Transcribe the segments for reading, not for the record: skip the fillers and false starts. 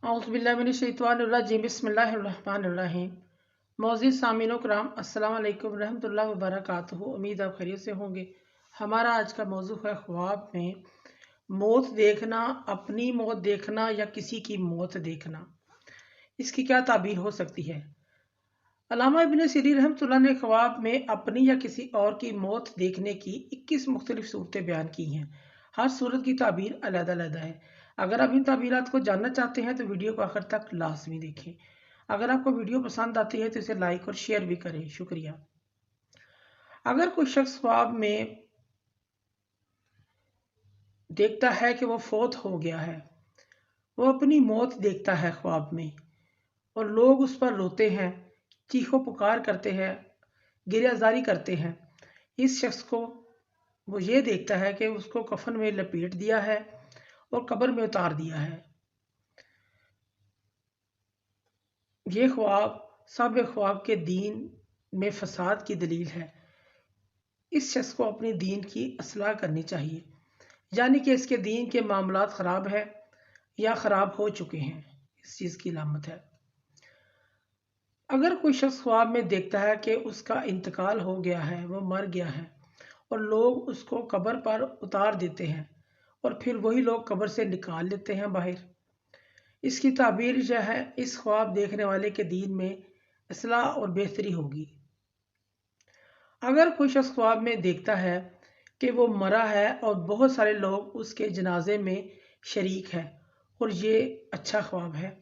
औज़ुबिल्लाहि बिस्मिल्लाहिर्रहमानिर्रहीम। मोअज़्ज़िज़ सामीनो कराम, अस्सलाम वालेकुम रहमतुल्लाहि व बरकातुहू। उम्मीद आप खैरियत से होंगे। हमारा आज का मौजू है ख्वाब में मौत देखना, अपनी मौत देखना या किसी की मौत देखना। इसकी क्या ताबीर हो सकती है? अल्लामा इब्न सीरीन रहमतुल्लाह ने ख्वाब में अपनी या किसी और की मौत देखने की 21 मुख्तलिफ सूरतें बयान की हैं। हर सूरत की ताबीर अलग-अलग है। अगर आप इन ताबीरात को जानना चाहते हैं तो वीडियो को आखिर तक लाजमी देखें। अगर आपको वीडियो पसंद आती है तो इसे लाइक और शेयर भी करें। शुक्रिया। अगर कोई शख्स ख्वाब में देखता है कि वो फौत हो गया है, वो अपनी मौत देखता है ख्वाब में, और लोग उस पर रोते हैं, चीखो पुकार करते हैं, गिरियाजारी करते हैं, इस शख्स को वो ये देखता है कि उसको कफन में लपेट दिया है और कब्र में उतार दिया है। ये ख्वाब सब ख्वाब के दीन में फसाद की दलील है। इस शख्स को अपनी दीन की असलाह करनी चाहिए, यानी कि इसके दीन के मामलात ख़राब है या ख़राब हो चुके हैं, इस चीज़ की अलामत है। अगर कोई शख्स ख्वाब में देखता है कि उसका इंतकाल हो गया है, वो मर गया है, और लोग उसको कब्र पर उतार देते हैं और फिर वही लोग कब्र से निकाल लेते हैं बाहर, इसकी ताबीर यह है, इस ख्वाब देखने वाले के दीन में इस्लाह और बेहतरी होगी। अगर कोई शख्स ख्वाब में देखता है कि वो मरा है और बहुत सारे लोग उसके जनाजे में शरीक हैं और ये अच्छा ख्वाब है,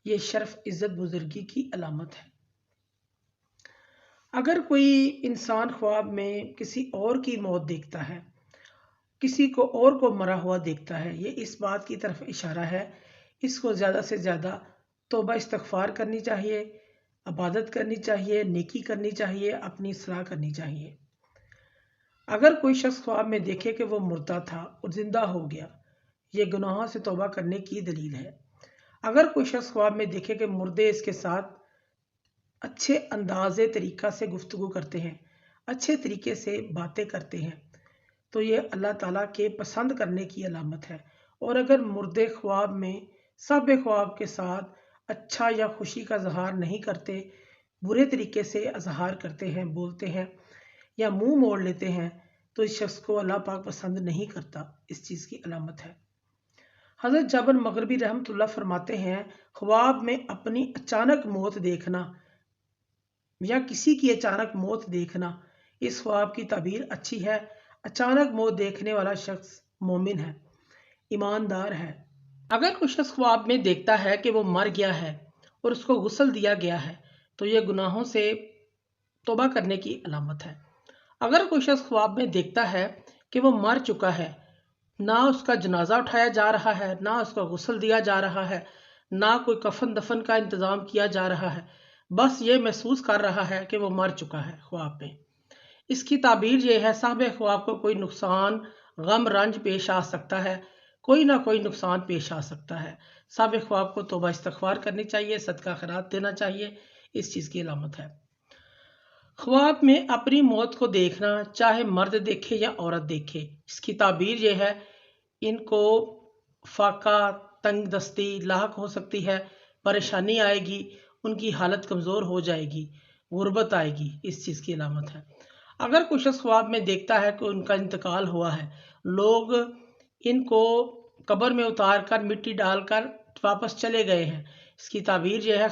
ये शर्फ इज़्ज़त बुजुर्गी की अलामत है। अगर कोई इंसान ख्वाब में किसी और की मौत देखता है, किसी को और को मरा हुआ देखता है, ये इस बात की तरफ इशारा है, इसको ज़्यादा से ज़्यादा तौबा इस्तग़फ़ार करनी चाहिए, इबादत करनी चाहिए, नेकी करनी चाहिए, अपनी इस्लाह करनी चाहिए। अगर कोई शख्स ख्वाब में देखे कि वो मुर्दा था और ज़िंदा हो गया, ये गुनाहों से तौबा करने की दलील है। अगर कोई शख्स ख्वाब में देखे कि मुर्दे इसके साथ अच्छे अंदाज़े तरीक़ा से गुफ्तगू करते हैं, अच्छे तरीके से बातें करते हैं, तो ये अल्लाह ताला के पसंद करने की अलामत है। और अगर मुर्दे ख्वाब में सब ख्वाब के साथ अच्छा या खुशी का इजहार नहीं करते, बुरे तरीके से इजहार करते हैं, बोलते हैं या मुंह मोड़ लेते हैं, तो इस शख्स को अल्लाह पाक पसंद नहीं करता, इस चीज़ की अलामत है। हज़रत जाबिर मग़रिबी रहमतुल्लाह फरमाते हैं, ख्वाब में अपनी अचानक मौत देखना या किसी की अचानक मौत देखना, इस ख्वाब की ताबीर अच्छी है। अचानक मौत देखने वाला शख्स मोमिन है, ईमानदार है। अगर कोई शख्स ख्वाब में देखता है कि वो मर गया है और उसको गुस्ल दिया गया है, तो ये गुनाहों से तौबा करने की अलामत है। अगर कोई शख्स ख्वाब में देखता है कि वो मर चुका है, ना उसका जनाजा उठाया जा रहा है, ना उसका गुस्ल दिया जा रहा है, ना कोई कफन दफन का इंतज़ाम किया जा रहा है, बस ये महसूस कर रहा है कि वो मर चुका है ख्वाब में, इसकी ताबीर ये है, साहब ख्वाब को कोई नुकसान, गम, रंज पेश आ सकता है, कोई ना कोई नुकसान पेश आ सकता है। साहब ख्वाब को तौबा इस्तग़फ़ार करनी चाहिए, सदका खैरात देना चाहिए, इस चीज़ की अलामत है। ख्वाब में अपनी मौत को देखना, चाहे मर्द देखे या औरत देखे, इसकी ताबीर ये है, इनको फाका, तंग दस्ती लाहक हो सकती है, परेशानी आएगी, उनकी हालत कमज़ोर हो जाएगी, गुर्बत आएगी, इस चीज़ की अलामत है। अगर कोई शख्स ख्वाब में देखता है कि उनका इंतकाल हुआ है, लोग इनको कब्र में उतार कर मिट्टी डालकर वापस चले गए हैं, इसकी ताबीर यह है,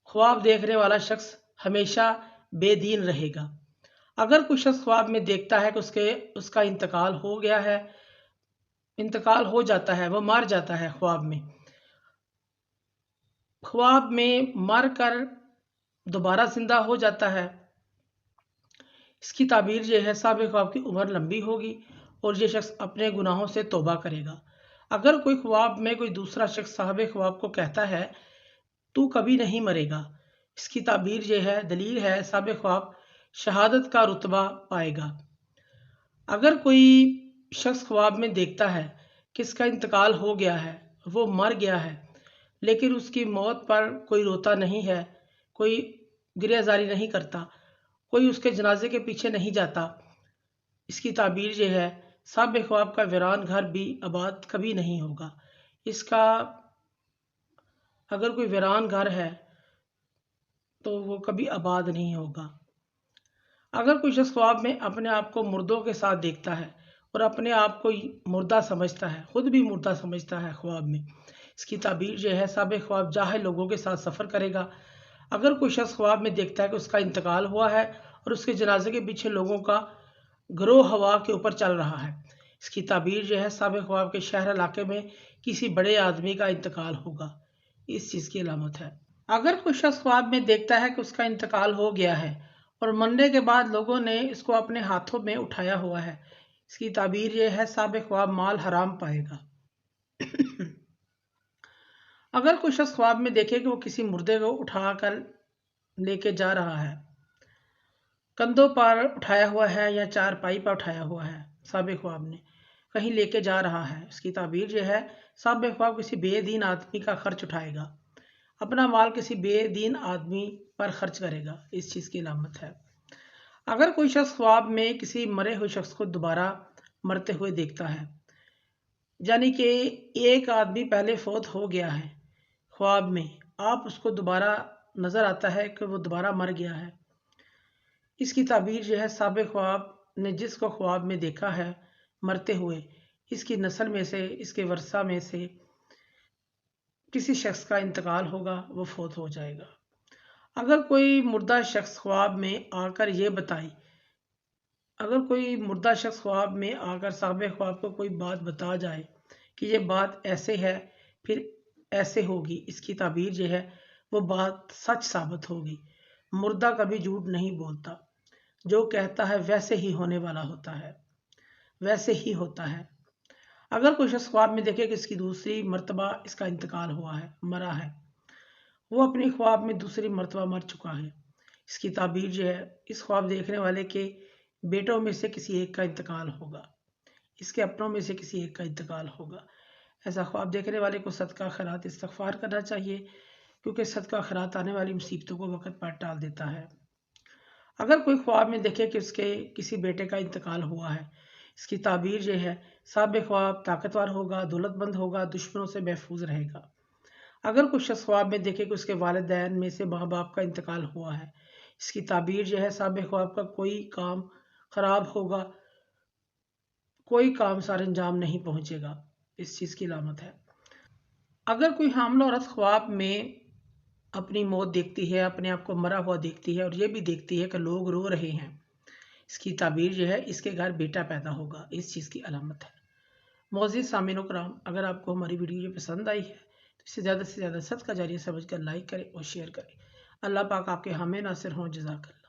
ख्वाब देखने वाला शख्स हमेशा बेदीन रहेगा। अगर कोई शख्स ख्वाब में देखता है कि उसका इंतकाल हो गया है, इंतकाल हो जाता है, वो मर जाता है ख्वाब में मर कर दोबारा जिंदा हो जाता है, इसकी ताबीर ये है, साहब ख्वाब की उम्र लंबी होगी और ये शख्स अपने गुनाहों से तौबा करेगा। अगर कोई ख्वाब में कोई दूसरा शख्स साहब ख्वाब को कहता है, तू कभी नहीं मरेगा, इसकी ताबीर ये है, दलील है, साहब ख्वाब शहादत का रुतबा पाएगा। अगर कोई शख्स ख्वाब में देखता है कि इसका इंतकाल हो गया है, वो मर गया है, लेकिन उसकी मौत पर कोई रोता नहीं है, कोई गिरियाजारी नहीं करता, कोई उसके जनाजे के पीछे नहीं जाता, इसकी ताबीर ये है, साहब ख्वाब का वीरान घर भी आबाद कभी नहीं होगा, इसका اگر کوئی ویران گھر ہے تو وہ کبھی آباد نہیں ہوگا۔ اگر کوئی شخص خواب میں اپنے آپ کو مردوں کے ساتھ دیکھتا ہے اور اپنے آپ کو مردہ سمجھتا ہے، خود بھی مردہ سمجھتا ہے خواب میں، اس کی تعبیر یہ ہے صاحب خواب جاہل لوگوں کے ساتھ سفر کرے گا۔ اگر کوئی شخص خواب میں دیکھتا ہے کہ اس کا انتقال ہوا ہے اور اس کے جنازے کے پیچھے لوگوں کا گروہ ہوا کے اوپر چل رہا ہے، اس کی تعبیر یہ ہے صاحب خواب کے شہر علاقے میں کسی بڑے آدمی کا انتقال ہوگا، اس چیز کی علامت ہے۔ اگر کوئی شخص خواب میں دیکھتا ہے کہ اس کا انتقال ہو گیا ہے اور مرنے کے بعد لوگوں نے اس کو اپنے ہاتھوں میں اٹھایا ہوا ہے، اس کی تعبیر یہ ہے صاحب خواب مال حرام پائے گا۔ اگر کوئی شخص خواب میں دیکھے کہ وہ کسی مردے کو اٹھا کر لے کے جا رہا ہے، کندھوں پر اٹھایا ہوا ہے یا چارپائی پر اٹھایا ہوا ہے، صاحب خواب نے کہیں لے کے جا رہا ہے، اس کی تعبیر یہ ہے صاحب خواب کسی بے دین آدمی کا خرچ اٹھائے گا، اپنا مال کسی بے دین آدمی پر خرچ کرے گا، اس چیز کی علامت ہے۔ اگر کوئی شخص خواب میں کسی مرے ہوئے شخص کو دوبارہ مرتے ہوئے دیکھتا ہے، یعنی کہ ایک آدمی پہلے فوت ہو گیا ہے، خواب میں آپ اس کو دوبارہ نظر آتا ہے کہ وہ دوبارہ مر گیا ہے، اس کی تعبیر یہ ہے صاحب خواب نے جس کو خواب میں دیکھا ہے مرتے ہوئے، اس کی نسل میں سے، اس کے ورثہ میں سے کسی شخص کا انتقال ہوگا، وہ فوت ہو جائے گا۔ اگر کوئی مردہ شخص خواب میں آ کر یہ بتائے، اگر کوئی مردہ شخص خواب میں آ کر صاحب خواب کو کوئی بات بتا جائے کہ یہ بات ایسے ہے پھر ایسے ہوگی، اس کی تعبیر یہ ہے وہ بات سچ ثابت ہوگی۔ مردہ کبھی جھوٹ نہیں بولتا، جو کہتا ہے ویسے ہی ہونے والا ہوتا ہے، ویسے ہی ہوتا ہے۔ اگر کوئی شخص خواب میں دیکھے کہ اس کی دوسری مرتبہ اس کا انتقال ہوا ہے، مرا ہے، وہ اپنی خواب میں دوسری مرتبہ مر چکا ہے، اس کی تعبیر یہ ہے اس خواب دیکھنے والے کے بیٹوں میں سے کسی ایک کا انتقال ہوگا، اس کے اپنوں میں سے کسی ایک کا انتقال ہوگا۔ ایسا خواب دیکھنے والے کو صدقہ خیرات استغفار کرنا چاہیے، کیونکہ صدقہ خیرات آنے والی مصیبتوں کو وقت پر ٹال دیتا ہے۔ اگر کوئی خواب میں دیکھے کہ اس کے کسی بیٹے کا انتقال ہوا ہے، اس کی تعبیر یہ ہے صاحب خواب طاقتور ہوگا، دولت مند ہوگا، دشمنوں سے محفوظ رہے گا۔ اگر کوئی شخص خواب میں دیکھے کہ اس کے والدین میں سے ماں باپ کا انتقال ہوا ہے، اس کی تعبیر یہ ہے صاحب خواب کا کوئی کام خراب ہوگا، کوئی کام سر انجام نہیں پہنچے گا، اس چیز کی علامت ہے۔ اگر کوئی حاملہ عورت خواب میں اپنی موت دیکھتی ہے، اپنے آپ کو مرا ہوا دیکھتی ہے اور یہ بھی دیکھتی ہے کہ لوگ رو رہے ہیں، اس کی تعبیر یہ ہے اس کے گھر بیٹا پیدا ہوگا، اس چیز کی علامت ہے۔ معزز سامعین و کرام، اگر آپ کو ہماری ویڈیو یہ پسند آئی ہے تو اسے زیادہ سے زیادہ صدقہ جاریہ سمجھ کر لائک کریں اور شیئر کریں۔ اللہ پاک آپ کے حامی ناصر ہوں۔ جزاک اللہ۔